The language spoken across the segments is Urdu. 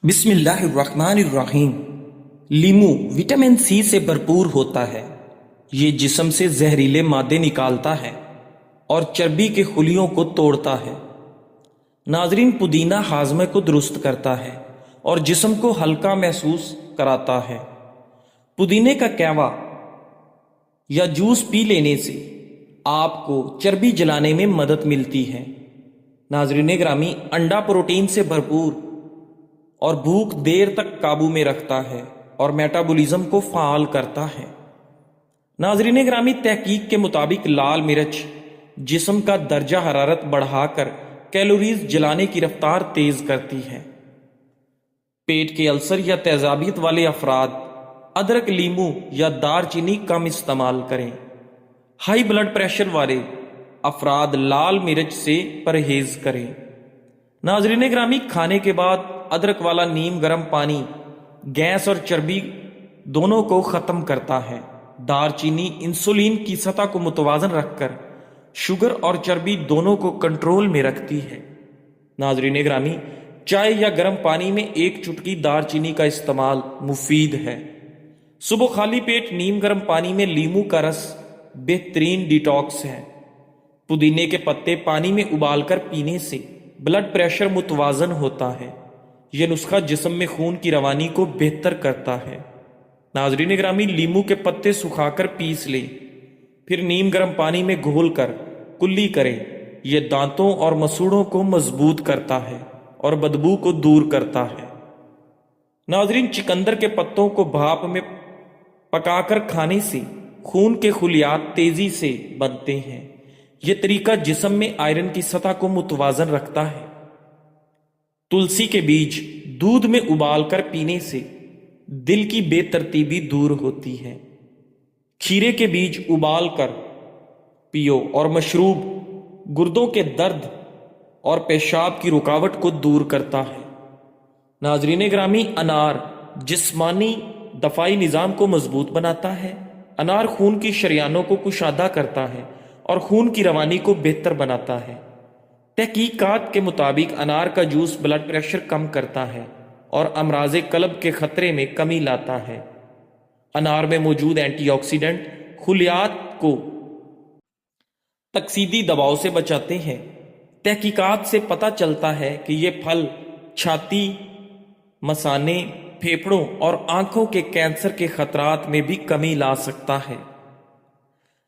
بسم اللہ الرحمن الرحیم۔ لیمو وٹامن سی سے بھرپور ہوتا ہے۔ یہ جسم سے زہریلے مادے نکالتا ہے اور چربی کے خلیوں کو توڑتا ہے۔ ناظرین، پودینہ ہاضمے کو درست کرتا ہے اور جسم کو ہلکا محسوس کراتا ہے۔ پودینے کا قہوہ یا جوس پی لینے سے آپ کو چربی جلانے میں مدد ملتی ہے۔ ناظرین گرامی، انڈا پروٹین سے بھرپور اور بھوک دیر تک قابو میں رکھتا ہے اور میٹابولزم کو فعال کرتا ہے۔ ناظرین گرامی، تحقیق کے مطابق لال مرچ جسم کا درجہ حرارت بڑھا کر کیلوریز جلانے کی رفتار تیز کرتی ہے۔ پیٹ کے السر یا تیزابیت والے افراد ادرک، لیمو یا دار چینی کم استعمال کریں۔ ہائی بلڈ پریشر والے افراد لال مرچ سے پرہیز کریں۔ ناظرین گرامی، کھانے کے بعد ادرک والا نیم گرم پانی گیس اور چربی دونوں کو ختم کرتا ہے۔ دار چینی انسولین کی سطح کو متوازن رکھ کر شوگر اور چربی دونوں کو کنٹرول میں رکھتی ہے۔ ناظرین گرامی، چائے یا گرم پانی میں ایک چٹکی دار چینی کا استعمال مفید ہے۔ صبح خالی پیٹ نیم گرم پانی میں لیمو کا رس بہترین ڈیٹاکس ہے۔ پودینے کے پتے پانی میں ابال کر پینے سے بلڈ پریشر متوازن ہوتا ہے۔ یہ نسخہ جسم میں خون کی روانی کو بہتر کرتا ہے۔ ناظرین گرامی، لیمو کے پتے سکھا کر پیس لیں، پھر نیم گرم پانی میں گھول کر کلی کریں۔ یہ دانتوں اور مسوڑوں کو مضبوط کرتا ہے اور بدبو کو دور کرتا ہے۔ ناظرین، چکندر کے پتوں کو بھاپ میں پکا کر کھانے سے خون کے خلیات تیزی سے بنتے ہیں۔ یہ طریقہ جسم میں آئرن کی سطح کو متوازن رکھتا ہے۔ تلسی کے بیج دودھ میں ابال کر پینے سے دل کی بے ترتیبی دور ہوتی ہے۔ کھیرے کے بیج ابال کر پیو اور مشروب گردوں کے درد اور پیشاب کی رکاوٹ کو دور کرتا ہے۔ ناظرین گرامی، انار جسمانی دفاعی نظام کو مضبوط بناتا ہے۔ انار خون کی شریانوں کو کشادہ کرتا ہے اور خون کی روانی کو بہتر بناتا ہے۔ تحقیقات کے مطابق انار کا جوس بلڈ پریشر کم کرتا ہے اور امراض قلب کے خطرے میں کمی لاتا ہے۔ انار میں موجود اینٹی آکسیڈنٹ خلیات کو تکسیدی دباؤ سے بچاتے ہیں۔ تحقیقات سے پتہ چلتا ہے کہ یہ پھل چھاتی، مثانے، پھیپھڑوں اور آنکھوں کے کینسر کے خطرات میں بھی کمی لا سکتا ہے۔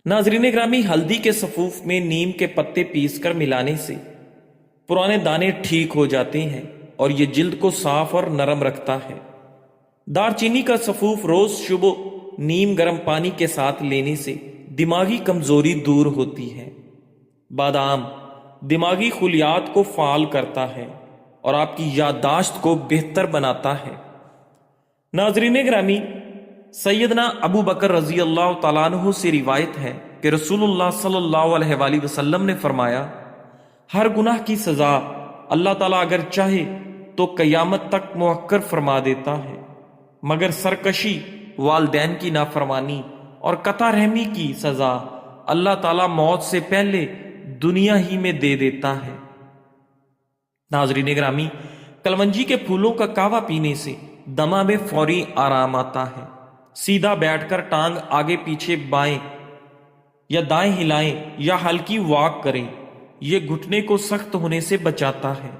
ناظرین گرامی، ہلدی کے سفوف میں نیم کے پتے پیس کر ملانے سے پرانے دانے ٹھیک ہو جاتے ہیں اور یہ جلد کو صاف اور نرم رکھتا ہے۔ دار چینی کا سفوف روز صبح نیم گرم پانی کے ساتھ لینے سے دماغی کمزوری دور ہوتی ہے۔ بادام دماغی خلیات کو فعال کرتا ہے اور آپ کی یادداشت کو بہتر بناتا ہے۔ ناظرین گرامی، سیدنا ابو بکر رضی اللہ تعالیٰ عنہ سے روایت ہے کہ رسول اللہ صلی اللہ علیہ وآلہ وسلم نے فرمایا، ہر گناہ کی سزا اللہ تعالیٰ اگر چاہے تو قیامت تک مؤخر فرما دیتا ہے، مگر سرکشی، والدین کی نافرمانی اور قطع رحمی کی سزا اللہ تعالیٰ موت سے پہلے دنیا ہی میں دے دیتا ہے۔ ناظرین گرامی، کلونجی کے پھولوں کا قہوہ پینے سے دمہ میں فوری آرام آتا ہے۔ سیدھا بیٹھ کر ٹانگ آگے پیچھے بائیں یا دائیں ہلائیں یا ہلکی واک کریں، یہ گھٹنے کو سخت ہونے سے بچاتا ہے۔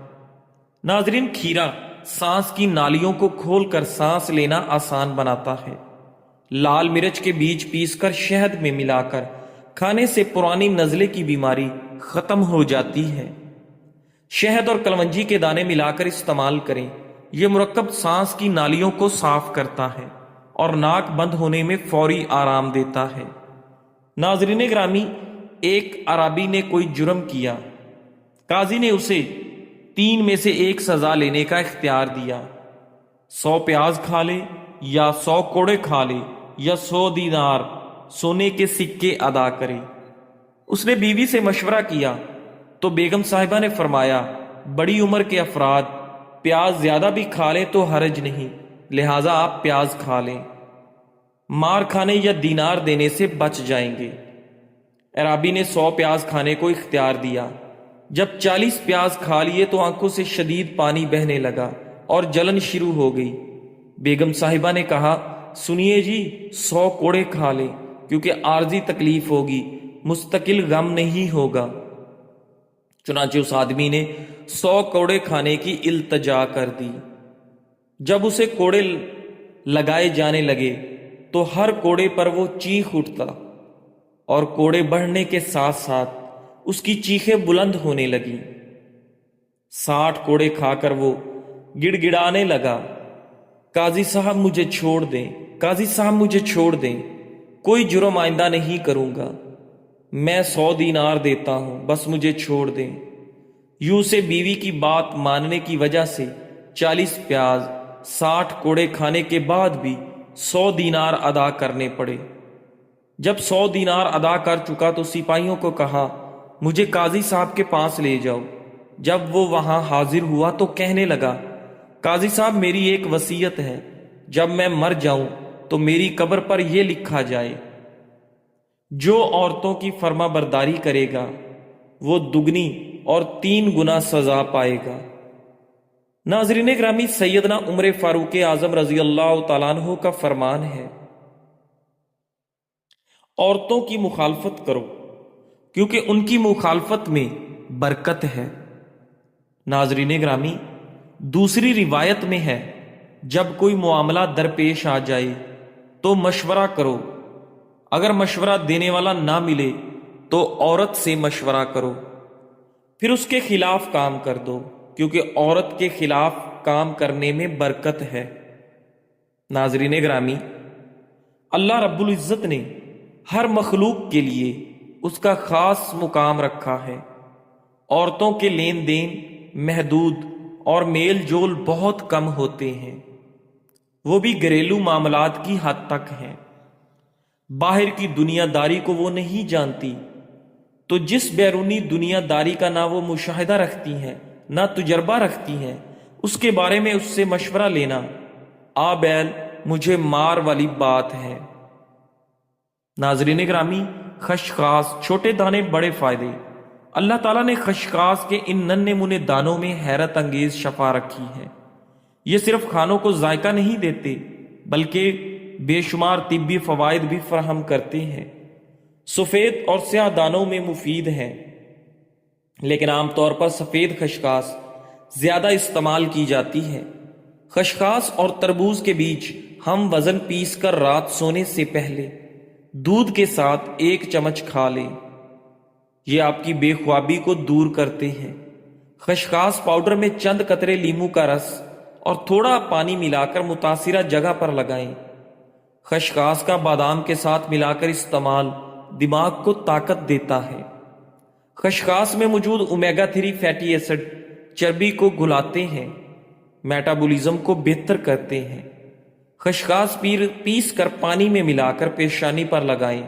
ناظرین، کھیرا سانس کی نالیوں کو کھول کر سانس لینا آسان بناتا ہے۔ لال مرچ کے بیج پیس کر شہد میں ملا کر کھانے سے پرانی نزلے کی بیماری ختم ہو جاتی ہے۔ شہد اور کلونجی کے دانے ملا کر استعمال کریں، یہ مرکب سانس کی نالیوں کو صاف کرتا ہے اور ناک بند ہونے میں فوری آرام دیتا ہے۔ ناظرین گرامی، ایک عرابی نے کوئی جرم کیا، قاضی نے اسے 3 میں سے 1 سزا لینے کا اختیار دیا۔ 100 پیاز کھا لے یا 100 کوڑے کھا لے یا 100 دینار سونے کے سکے ادا کرے۔ اس نے بیوی سے مشورہ کیا تو بیگم صاحبہ نے فرمایا، بڑی عمر کے افراد پیاز زیادہ بھی کھا لیں تو حرج نہیں، لہٰذا آپ پیاز کھا لیں، مار کھانے یا دینار دینے سے بچ جائیں گے۔ عرابی نے 100 پیاز کھانے کو اختیار دیا۔ جب 40 پیاز کھا لیے تو آنکھوں سے شدید پانی بہنے لگا، اور جلن شروع ہو گئی۔ بیگم صاحبہ نے کہا، سنیے جی، 100 کوڑے کھا لیں، کیونکہ عارضی تکلیف ہوگی، مستقل غم نہیں ہوگا۔ چنانچہ اس آدمی نے 100 کوڑے کھانے کی التجا کر دی۔ جب اسے کوڑے لگائے جانے لگے تو ہر کوڑے پر وہ چیخ اٹھتا، اور کوڑے بڑھنے کے ساتھ ساتھ اس کی چیخیں بلند ہونے لگیں۔ 60 کوڑے کھا کر وہ گڑ گڑانے لگا، قاضی صاحب مجھے چھوڑ دیں، قاضی صاحب مجھے چھوڑ دیں، کوئی جرم آئندہ نہیں کروں گا، میں 100 دینار دیتا ہوں، بس مجھے چھوڑ دیں۔ یوں سے بیوی کی بات ماننے کی وجہ سے 40 پیاز 60 کوڑے کھانے کے بعد بھی 100 دینار ادا کرنے پڑے۔ جب 100 دینار ادا کر چکا تو سپاہیوں کو کہا، مجھے قاضی صاحب کے پاس لے جاؤ۔ جب وہ وہاں حاضر ہوا تو کہنے لگا، قاضی صاحب میری ایک وصیت ہے، جب میں مر جاؤں تو میری قبر پر یہ لکھا جائے، جو عورتوں کی فرما برداری کرے گا وہ دگنی اور 3 گنا سزا پائے گا۔ ناظرین گرامی، سیدنا عمر فاروق اعظم رضی اللہ تعالیٰ عنہ کا فرمان ہے، عورتوں کی مخالفت کرو کیونکہ ان کی مخالفت میں برکت ہے۔ ناظرین گرامی، دوسری روایت میں ہے، جب کوئی معاملہ درپیش آ جائے تو مشورہ کرو، اگر مشورہ دینے والا نہ ملے تو عورت سے مشورہ کرو، پھر اس کے خلاف کام کر دو، کیونکہ عورت کے خلاف کام کرنے میں برکت ہے۔ ناظرین گرامی، اللہ رب العزت نے ہر مخلوق کے لیے اس کا خاص مقام رکھا ہے۔ عورتوں کے لین دین محدود اور میل جول بہت کم ہوتے ہیں، وہ بھی گھریلو معاملات کی حد تک ہیں، باہر کی دنیا داری کو وہ نہیں جانتی، تو جس بیرونی دنیا داری کا نہ وہ مشاہدہ رکھتی ہیں نہ تجربہ رکھتی ہیں، اس کے بارے میں اس سے مشورہ لینا آ بیل مجھے مار والی بات ہے۔ ناظرین گرامی، خشخاش، چھوٹے دانے بڑے فائدے۔ اللہ تعالیٰ نے خشخاش کے ان ننھے منھے دانوں میں حیرت انگیز شفا رکھی ہے۔ یہ صرف کھانوں کو ذائقہ نہیں دیتے بلکہ بے شمار طبی فوائد بھی فراہم کرتے ہیں۔ سفید اور سیاہ دانوں میں مفید ہیں، لیکن عام طور پر سفید خشخاش زیادہ استعمال کی جاتی ہے۔ خشخاش اور تربوز کے بیچ ہم وزن پیس کر رات سونے سے پہلے دودھ کے ساتھ 1 چمچ کھا لیں، یہ آپ کی بے خوابی کو دور کرتے ہیں۔ خشخاش پاؤڈر میں چند قطرے لیموں کا رس اور تھوڑا پانی ملا کر متاثرہ جگہ پر لگائیں۔ خشخاش کا بادام کے ساتھ ملا کر استعمال دماغ کو طاقت دیتا ہے۔ خشخاش میں موجود اومیگا 3 فیٹی ایسڈ چربی کو گلاتے ہیں، میٹابولزم کو بہتر کرتے ہیں۔ خشخاش پیس کر پانی میں ملا کر پیشانی پر لگائیں،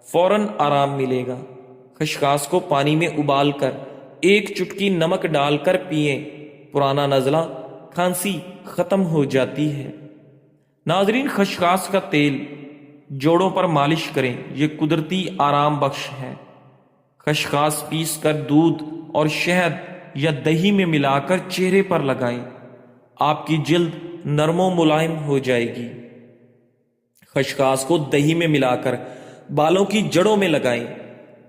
فوراً آرام ملے گا۔ خشخاش کو پانی میں ابال کر 1 چٹکی نمک ڈال کر پئیں، پرانا نزلہ کھانسی ختم ہو جاتی ہے۔ ناظرین، خشخاش کا تیل جوڑوں پر مالش کریں، یہ قدرتی آرام بخش ہے۔ خشخاش پیس کر دودھ اور شہد یا دہی میں ملا کر چہرے پر لگائیں، آپ کی جلد نرم و ملائم ہو جائے گی۔ خشخاش کو دہی میں ملا کر بالوں کی جڑوں میں لگائیں،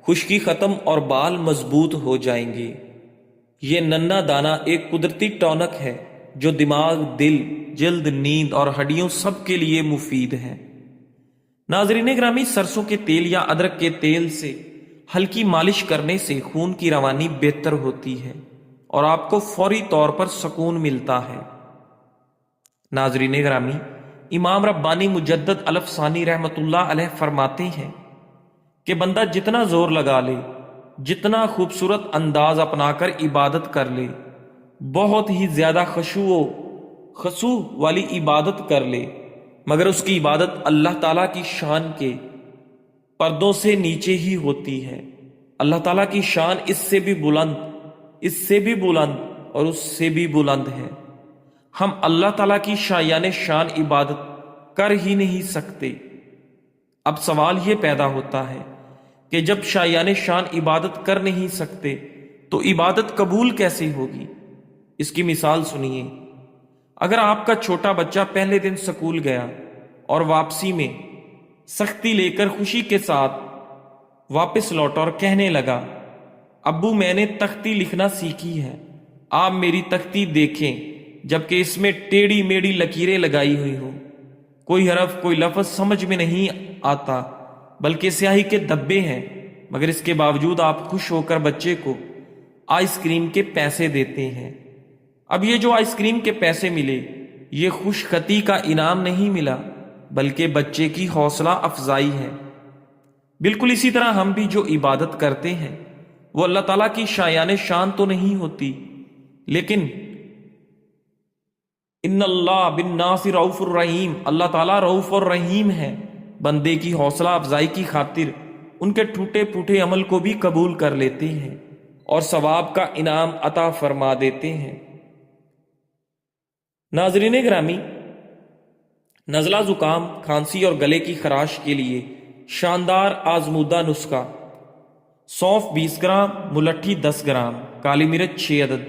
خشکی ختم اور بال مضبوط ہو جائیں گے۔ یہ ننھا دانہ ایک قدرتی ٹونک ہے جو دماغ، دل، جلد، نیند اور ہڈیوں سب کے لیے مفید ہے۔ ناظرین گرامی، سرسوں کے تیل یا ادرک کے تیل سے ہلکی مالش کرنے سے خون کی روانی بہتر ہوتی ہے اور آپ کو فوری طور پر سکون ملتا ہے۔ ناظرین گرامی، امام ربانی مجدد الف ثانی رحمۃ اللہ علیہ فرماتے ہیں کہ بندہ جتنا زور لگا لے، جتنا خوبصورت انداز اپنا کر عبادت کر لے، بہت ہی زیادہ خشوع والی عبادت کر لے، مگر اس کی عبادت اللہ تعالیٰ کی شان کے پردوں سے نیچے ہی ہوتی ہے۔ اللہ تعالیٰ کی شان اس سے بھی بلند، اس سے بھی بلند اور اس سے بھی بلند ہے۔ ہم اللہ تعالیٰ کی شایان شان عبادت کر ہی نہیں سکتے۔ اب سوال یہ پیدا ہوتا ہے کہ جب شایان شان عبادت کر نہیں سکتے تو عبادت قبول کیسے ہوگی؟ اس کی مثال سنیے۔ اگر آپ کا چھوٹا بچہ پہلے دن سکول گیا اور واپسی میں سختی لے کر خوشی کے ساتھ واپس لوٹا اور کہنے لگا، ابو میں نے تختی لکھنا سیکھی ہے، آپ میری تختی دیکھیں، جبکہ اس میں ٹیڑھی میڑھی لکیریں لگائی ہوئی ہوں، کوئی حرف کوئی لفظ سمجھ میں نہیں آتا، بلکہ سیاہی کے دھبے ہیں، مگر اس کے باوجود آپ خوش ہو کر بچے کو آئس کریم کے پیسے دیتے ہیں۔ اب یہ جو آئس کریم کے پیسے ملے، یہ خوش خطی کا انعام نہیں ملا، بلکہ بچے کی حوصلہ افزائی ہے۔ بالکل اسی طرح ہم بھی جو عبادت کرتے ہیں وہ اللہ تعالیٰ کی شایان شان تو نہیں ہوتی، لیکن ان اللہ بالناس رؤوف الرحیم، اللہ تعالیٰ رؤوف اور رحیم ہے، بندے کی حوصلہ افزائی کی خاطر ان کے ٹوٹے پھوٹے عمل کو بھی قبول کر لیتے ہیں اور ثواب کا انعام عطا فرما دیتے ہیں۔ ناظرین گرامی، نزلہ زکام، کھانسی اور گلے کی خراش کے لیے شاندار آزمودہ نسخہ: سونف 20 گرام، ملٹھی 10 گرام، کالی مرچ 6 عدد،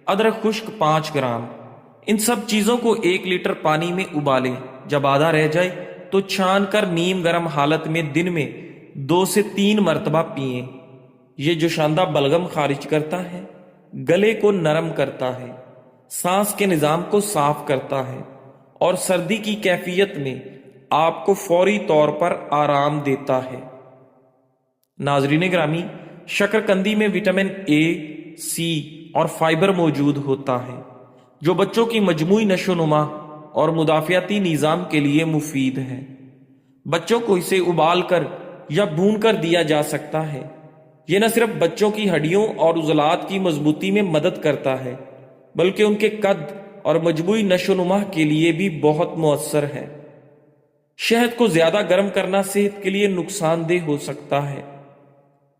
ادرک خشک 5 گرام۔ ان سب چیزوں کو 1 لیٹر پانی میں ابالیں، جب آدھا رہ جائے تو چھان کر نیم گرم حالت میں دن میں 2 سے 3 مرتبہ پئیں۔ یہ جو شاندار بلغم خارج کرتا ہے، گلے کو نرم کرتا ہے، سانس کے نظام کو صاف کرتا ہے اور سردی کی کیفیت میں آپ کو فوری طور پر آرام دیتا ہے۔ ناظرین گرامی، شکرقندی میں وٹامن اے، سی اور فائبر موجود ہوتا ہے، جو بچوں کی مجموعی نشو و نما اور مدافعتی نظام کے لیے مفید ہے۔ بچوں کو اسے ابال کر یا بھون کر دیا جا سکتا ہے۔ یہ نہ صرف بچوں کی ہڈیوں اور عضلات کی مضبوطی میں مدد کرتا ہے، بلکہ ان کے قد اور مجموعی نشو و نما کے لیے بھی بہت مؤثر ہے۔ شہد کو زیادہ گرم کرنا صحت کے لیے نقصان دہ ہو سکتا ہے۔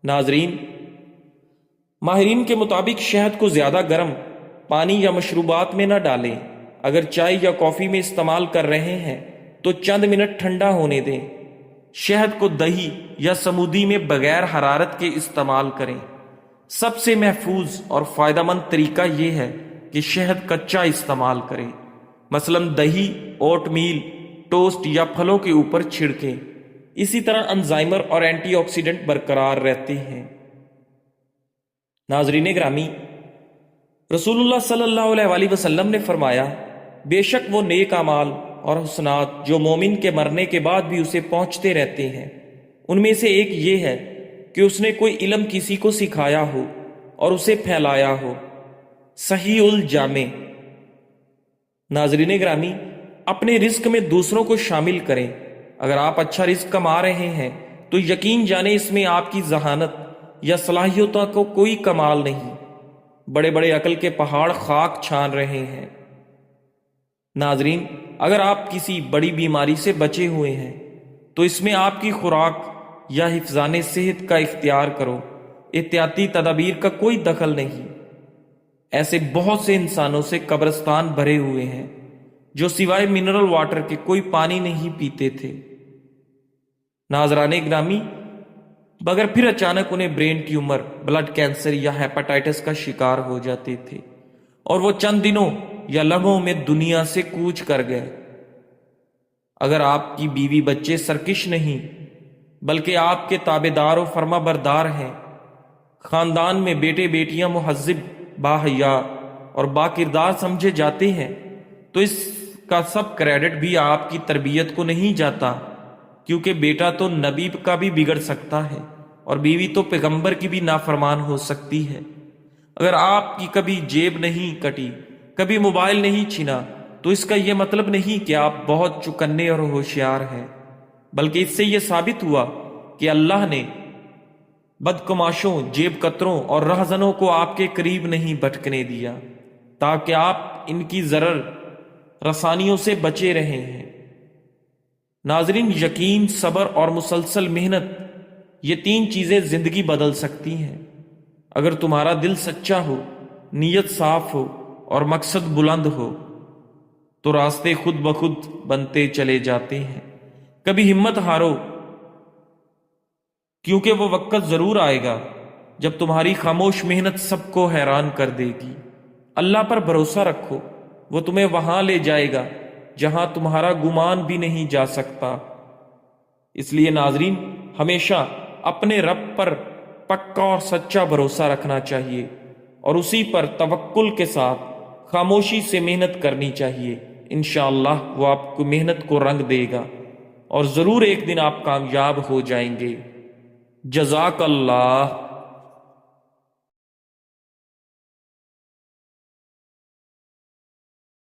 ناظرین، ماہرین کے مطابق شہد کو زیادہ گرم پانی یا مشروبات میں نہ ڈالیں۔ اگر چائے یا کافی میں استعمال کر رہے ہیں تو چند منٹ ٹھنڈا ہونے دیں۔ شہد کو دہی یا سمودی میں بغیر حرارت کے استعمال کریں۔ سب سے محفوظ اور فائدہ مند طریقہ یہ ہے کہ شہد کچا استعمال کریں، مثلا دہی، اوٹ میل، ٹوسٹ یا پھلوں کے اوپر چھڑکیں۔ اسی طرح انزائمر اور اینٹی آکسیڈنٹ برقرار رہتے ہیں۔ ناظرین گرامی، رسول اللہ صلی اللہ علیہ وآلہ وسلم نے فرمایا، بے شک وہ نیک اعمال اور حسنات جو مومن کے مرنے کے بعد بھی اسے پہنچتے رہتے ہیں، ان میں سے ایک یہ ہے کہ اس نے کوئی علم کسی کو سکھایا ہو اور اسے پھیلایا ہو۔ صحیح الجامع۔ ناظرین گرامی، اپنے رزق میں دوسروں کو شامل کریں۔ اگر آپ اچھا رزق کما رہے ہیں تو یقین جانیں اس میں آپ کی ذہانت یا صلاحیتوں کو کوئی کمال نہیں، بڑے بڑے عقل کے پہاڑ خاک چھان رہے ہیں۔ ناظرین، اگر آپ کسی بڑی بیماری سے بچے ہوئے ہیں تو اس میں آپ کی خوراک یا حفظان صحت کا اختیار کرو، احتیاطی تدابیر کا کوئی دخل نہیں۔ ایسے بہت سے انسانوں سے قبرستان بھرے ہوئے ہیں جو سوائے منرل واٹر کے کوئی پانی نہیں پیتے تھے۔ ناظران گرامی، مگر پھر اچانک انہیں برین ٹیومر، بلڈ کینسر یا ہیپاٹائٹس کا شکار ہو جاتے تھے اور وہ چند دنوں یا لمحوں میں دنیا سے کوچ کر گئے۔ اگر آپ کی بیوی بچے سرکش نہیں بلکہ آپ کے تابع دار و فرما بردار ہیں، خاندان میں بیٹے بیٹیاں مہذب، باحیا اور با کردار سمجھے جاتے ہیں، تو اس کا سب کریڈٹ بھی آپ کی تربیت کو نہیں جاتا، کیونکہ بیٹا تو نبی کا بھی بگڑ سکتا ہے اور بیوی تو پیغمبر کی بھی نافرمان ہو سکتی ہے۔ اگر آپ کی کبھی جیب نہیں کٹی، کبھی موبائل نہیں چھینا، تو اس کا یہ مطلب نہیں کہ آپ بہت چکنے اور ہوشیار ہیں، بلکہ اس سے یہ ثابت ہوا کہ اللہ نے بدکماشوں، جیب کتروں اور رہزنوں کو آپ کے قریب نہیں بھٹکنے دیا، تاکہ آپ ان کی ضرر رسانیوں سے بچے رہے ہیں۔ ناظرین، یقین، صبر اور مسلسل محنت، یہ 3 چیزیں زندگی بدل سکتی ہیں۔ اگر تمہارا دل سچا ہو، نیت صاف ہو اور مقصد بلند ہو تو راستے خود بخود بنتے چلے جاتے ہیں۔ کبھی ہمت ہارو، کیونکہ وہ وقت ضرور آئے گا جب تمہاری خاموش محنت سب کو حیران کر دے گی۔ اللہ پر بھروسہ رکھو، وہ تمہیں وہاں لے جائے گا جہاں تمہارا گمان بھی نہیں جا سکتا۔ اس لیے ناظرین، ہمیشہ اپنے رب پر پکا اور سچا بھروسہ رکھنا چاہیے اور اسی پر توکل کے ساتھ خاموشی سے محنت کرنی چاہیے۔ انشاءاللہ وہ آپ کو محنت کو رنگ دے گا اور ضرور ایک دن آپ کامیاب ہو جائیں گے۔ جزاک اللہ۔